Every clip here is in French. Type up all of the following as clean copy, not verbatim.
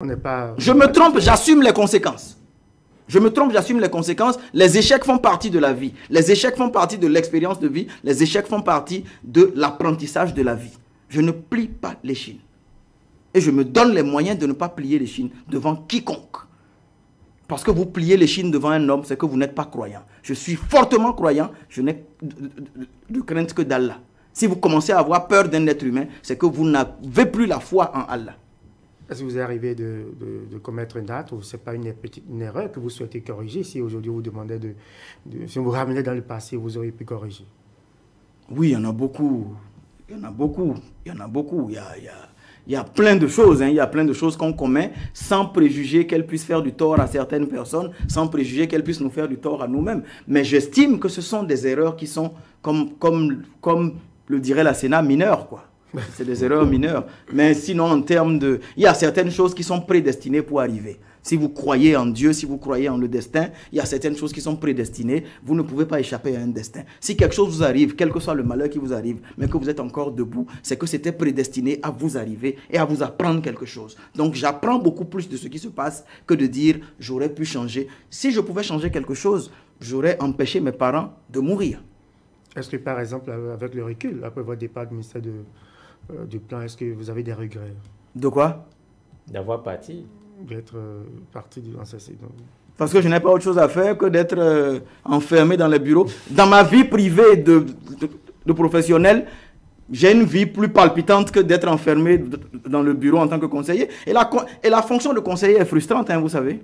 On n'est pas... Je me trompe, j'assume les conséquences. Je me trompe, j'assume les conséquences. Les échecs font partie de la vie. Les échecs font partie de l'expérience de vie. Les échecs font partie de l'apprentissage de la vie. Je ne plie pas l'échine. Et je me donne les moyens de ne pas plier l'échine devant quiconque. Parce que vous pliez l'échine devant un homme, c'est que vous n'êtes pas croyant. Je suis fortement croyant, je n'ai de crainte que d'Allah. Si vous commencez à avoir peur d'un être humain, c'est que vous n'avez plus la foi en Allah. Est-ce que vous arrivez de commettre un acte ou ce n'est pas une erreur que vous souhaitez corriger si aujourd'hui vous demandez si on vous ramenez dans le passé, vous auriez pu corriger? Oui, il y en a beaucoup. Il y en a beaucoup. Il y en a beaucoup. Il y a plein de choses. Il y a plein de choses qu'on commet sans préjuger qu'elles puissent faire du tort à certaines personnes, sans préjuger qu'elles puissent nous faire du tort à nous-mêmes. Mais j'estime que ce sont des erreurs qui sont, comme le dirait la Sénat, mineures, quoi. C'est des erreurs mineures. Mais sinon, en termes de... Il y a certaines choses qui sont prédestinées pour arriver. Si vous croyez en Dieu, si vous croyez en le destin, il y a certaines choses qui sont prédestinées. Vous ne pouvez pas échapper à un destin. Si quelque chose vous arrive, quel que soit le malheur qui vous arrive, mais que vous êtes encore debout, c'est que c'était prédestiné à vous arriver et à vous apprendre quelque chose. Donc, j'apprends beaucoup plus de ce qui se passe que de dire « j'aurais pu changer ». Si je pouvais changer quelque chose, j'aurais empêché mes parents de mourir. Est-ce que, par exemple, avec le recul, après votre départ du ministère du Plan, est-ce que vous avez des regrets? De quoi? D'avoir parti. D'être parti dans ce séjour. Parce que je n'ai pas autre chose à faire que d'être enfermé dans les bureaux. Dans ma vie privée de professionnel, j'ai une vie plus palpitante que d'être enfermé dans le bureau en tant que conseiller. Et la fonction de conseiller est frustrante, vous savez.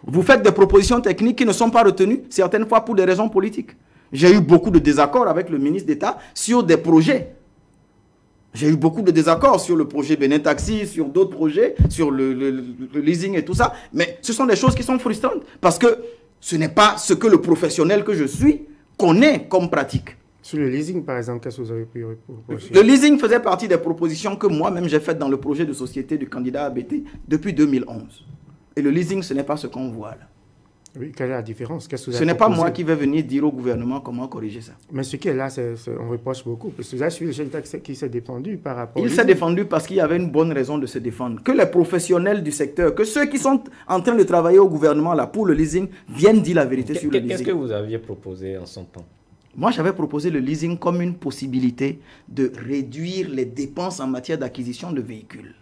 Vous faites des propositions techniques qui ne sont pas retenues, certaines fois pour des raisons politiques. J'ai eu beaucoup de désaccords avec le ministre d'État sur des projets. J'ai eu beaucoup de désaccords sur le projet Benin Taxi, sur d'autres projets, sur le leasing et tout ça. Mais ce sont des choses qui sont frustrantes parce que ce n'est pas ce que le professionnel que je suis connaît comme pratique. Sur le leasing, par exemple, qu'est-ce que vous avez pu reprocher? Le leasing faisait partie des propositions que moi-même j'ai faites dans le projet de société du candidat ABT depuis 2011. Et le leasing, ce n'est pas ce qu'on voit là. Oui, quelle est la différence? Ce n'est pas moi qui vais venir dire au gouvernement comment corriger ça. Mais ce qui est là, on reproche beaucoup. Parce que vous avez suivi le chef d'État qui s'est défendu par rapport... Il s'est défendu parce qu'il y avait une bonne raison de se défendre. Que les professionnels du secteur, que ceux qui sont en train de travailler au gouvernement là pour le leasing, viennent dire la vérité sur le leasing. Qu'est-ce que vous aviez proposé en son temps? Moi, j'avais proposé le leasing comme une possibilité de réduire les dépenses en matière d'acquisition de véhicules.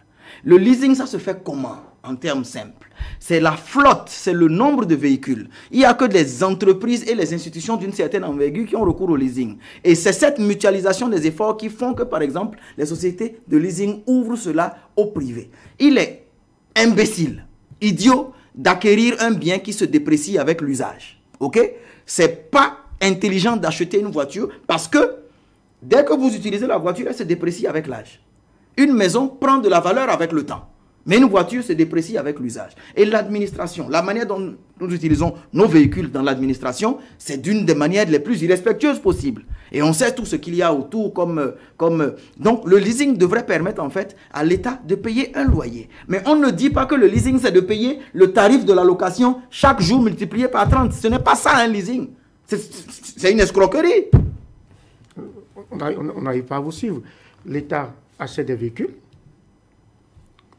Le leasing, ça se fait comment? En termes simples. C'est la flotte, c'est le nombre de véhicules. Il n'y a que les entreprises et les institutions d'une certaine envergure qui ont recours au leasing. Et c'est cette mutualisation des efforts qui font que, par exemple, les sociétés de leasing ouvrent cela au privé. Il est imbécile, idiot, d'acquérir un bien qui se déprécie avec l'usage. Ok? C'est pas intelligent d'acheter une voiture parce que dès que vous utilisez la voiture, elle se déprécie avec l'âge. Une maison prend de la valeur avec le temps. Mais une voiture se déprécie avec l'usage. Et l'administration, la manière dont nous utilisons nos véhicules dans l'administration, c'est d'une des manières les plus irrespectueuses possibles. Et on sait tout ce qu'il y a autour Donc le leasing devrait permettre en fait à l'État de payer un loyer. Mais on ne dit pas que le leasing c'est de payer le tarif de la location chaque jour multiplié par 30. Ce n'est pas ça un leasing. C'est une escroquerie. On n'arrive pas à vous suivre. L'État achète des véhicules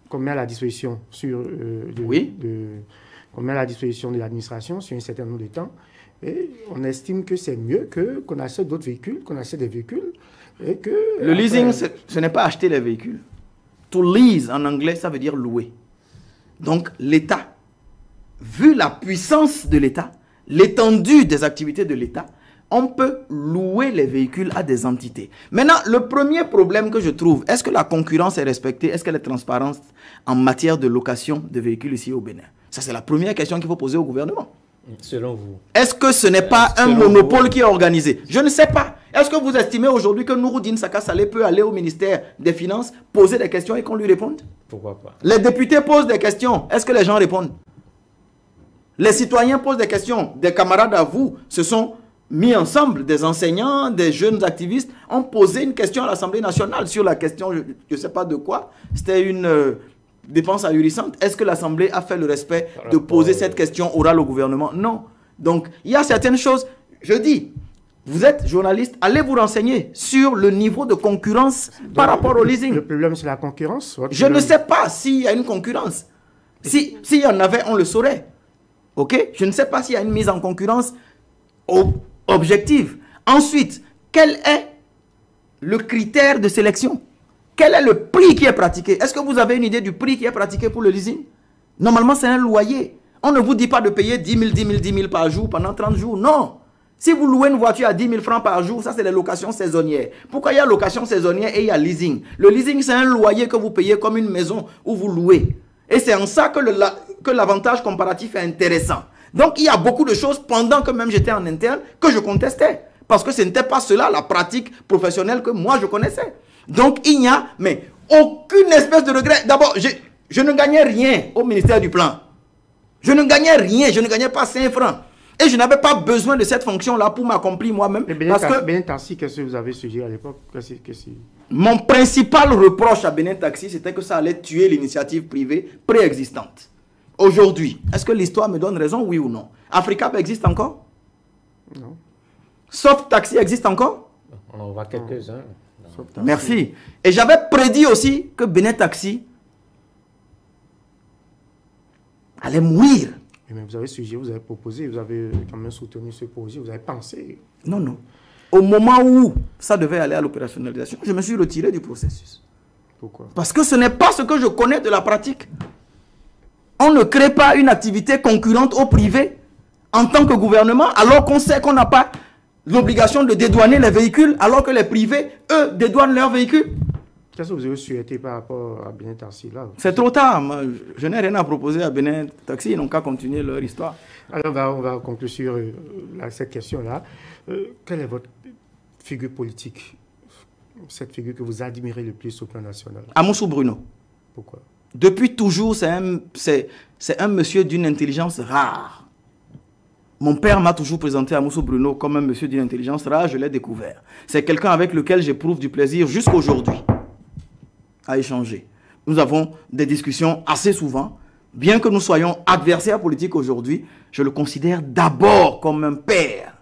qu'on met à la disposition qu'on met à la disposition de l'administration sur un certain nombre de temps, et on estime que c'est mieux qu'on achète d'autres véhicules, qu'on achète des véhicules, et que... Le leasing, ce n'est pas acheter les véhicules. To lease, en anglais, ça veut dire louer. Donc, l'État, vu la puissance de l'État, l'étendue des activités de l'État, on peut louer les véhicules à des entités. Maintenant, le premier problème que je trouve, est-ce que la concurrence est respectée? Est-ce qu'elle est transparente en matière de location de véhicules ici au Bénin? Ça, c'est la première question qu'il faut poser au gouvernement. Selon vous? Est-ce que ce n'est pas un monopole qui est organisé? Je ne sais pas. Est-ce que vous estimez aujourd'hui que Nouroudine Saka Saleh peut aller au ministère des Finances, poser des questions et qu'on lui réponde? Pourquoi pas? Les députés posent des questions. Est-ce que les gens répondent? Les citoyens posent des questions. Des camarades à vous se sont mis ensemble, des enseignants, des jeunes activistes, ont posé une question à l'Assemblée nationale sur la question, je ne sais pas de quoi, c'était une dépense ahurissante. Est-ce que l'Assemblée a fait le respect de poser cette question orale au gouvernement? Non. Donc, il y a certaines choses, je dis, vous êtes journaliste, allez vous renseigner sur le niveau de concurrence par rapport au leasing. Le problème, c'est la concurrence? Je ne sais pas s'il y a une concurrence. S'il y en avait, on le saurait. Ok? Je ne sais pas s'il y a une mise en concurrence objective. Ensuite, quel est le critère de sélection? Quel est le prix qui est pratiqué? Est-ce que vous avez une idée du prix qui est pratiqué pour le leasing? Normalement, c'est un loyer. On ne vous dit pas de payer 10 000, 10 000, 10 000 par jour pendant 30 jours. Non. Si vous louez une voiture à 10 000 francs par jour, ça c'est les locations saisonnières. Pourquoi il y a location saisonnière et il y a leasing? Le leasing, c'est un loyer que vous payez comme une maison où vous louez. Et c'est en ça que l'avantage comparatif est intéressant. Donc, il y a beaucoup de choses pendant que même j'étais en interne que je contestais. Parce que ce n'était pas cela la pratique professionnelle que moi je connaissais. Donc, il n'y a mais aucune espèce de regret. D'abord, je ne gagnais rien au ministère du Plan. Je ne gagnais rien, je ne gagnais pas 5 francs. Et je n'avais pas besoin de cette fonction-là pour m'accomplir moi-même. Benin Taxi, qu'est-ce que vous avez suggéré à l'époque? Mon principal reproche à Benin Taxi, c'était que ça allait tuer l'initiative privée préexistante. Aujourd'hui, est-ce que l'histoire me donne raison, oui ou non? Africab existe encore? Non. Soft Taxi existe encore? On en voit quelques-uns. Merci. Et j'avais prédit aussi que Benin Taxi allait mourir. Mais vous avez suggéré, vous avez proposé, vous avez quand même soutenu ce projet, vous avez pensé. Non, non. Au moment où ça devait aller à l'opérationnalisation, je me suis retiré du processus. Pourquoi? Parce que ce n'est pas ce que je connais de la pratique. On ne crée pas une activité concurrente au privé en tant que gouvernement, alors qu'on sait qu'on n'a pas l'obligation de dédouaner les véhicules, alors que les privés, eux, dédouanent leurs véhicules. Qu'est-ce que vous avez souhaité par rapport à Benin Taxi là? C'est trop tard. Moi, je n'ai rien à proposer à Benin Taxi. Ils n'ont qu'à continuer leur histoire. Alors, on va conclure sur cette question-là. Quelle est votre figure politique? Cette figure que vous admirez le plus au plan national? Amoussou Bruno. Pourquoi? Depuis toujours, c'est un monsieur d'une intelligence rare. Mon père m'a toujours présenté Amoussou Bruno comme un monsieur d'une intelligence rare. Je l'ai découvert. C'est quelqu'un avec lequel j'éprouve du plaisir jusqu'à aujourd'hui à échanger. Nous avons des discussions assez souvent. Bien que nous soyons adversaires politiques aujourd'hui, je le considère d'abord comme un père.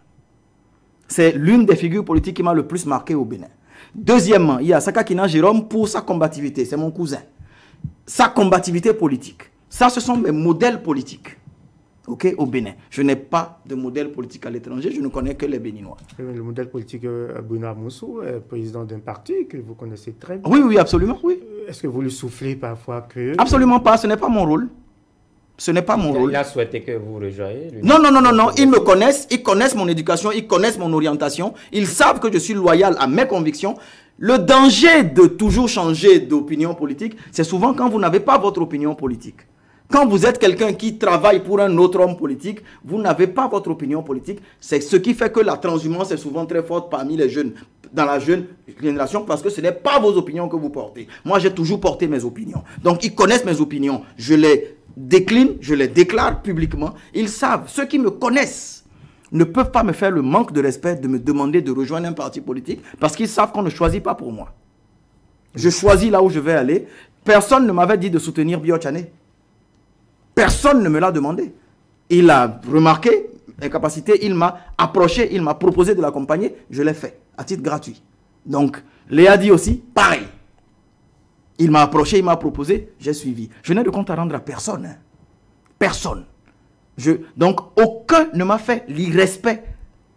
C'est l'une des figures politiques qui m'a le plus marqué au Bénin. Deuxièmement, il y a Sakakina Jérôme pour sa combativité. C'est mon cousin. Sa combativité politique. Ça, ce sont mes modèles politiques. Ok, au Bénin. Je n'ai pas de modèle politique à l'étranger, je ne connais que les Béninois. Le modèle politique Bruno Amoussou est président d'un parti que vous connaissez très bien. Oui, oui, absolument, oui. Est-ce que vous lui soufflez parfois que... Absolument pas, ce n'est pas mon rôle. Ce n'est pas mon rôle. Il a souhaité que vous rejoigniez. Non, non, non, non, non. Ils me connaissent, ils connaissent mon éducation, ils connaissent mon orientation, ils savent que je suis loyal à mes convictions. Le danger de toujours changer d'opinion politique, c'est souvent quand vous n'avez pas votre opinion politique. Quand vous êtes quelqu'un qui travaille pour un autre homme politique, vous n'avez pas votre opinion politique. C'est ce qui fait que la transhumance est souvent très forte parmi les jeunes, dans la jeune génération, parce que ce n'est pas vos opinions que vous portez. Moi, j'ai toujours porté mes opinions. Donc, ils connaissent mes opinions. Je les décline, je les déclare publiquement. Ils savent, ceux qui me connaissent ne peuvent pas me faire le manque de respect de me demander de rejoindre un parti politique, parce qu'ils savent qu'on ne choisit pas pour moi. Je choisis là où je vais aller. Personne ne m'avait dit de soutenir Biochane. Personne ne me l'a demandé. Il a remarqué mes capacités, il m'a approché, il m'a proposé de l'accompagner. Je l'ai fait, à titre gratuit. Donc, Léa dit aussi, pareil. Il m'a approché, il m'a proposé, j'ai suivi. Je n'ai de compte à rendre à personne. Hein. Personne. Donc, aucun ne m'a fait l'irrespect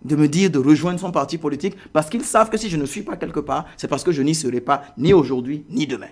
de me dire de rejoindre son parti politique, parce qu'ils savent que si je ne suis pas quelque part, c'est parce que je n'y serai pas ni aujourd'hui, ni demain.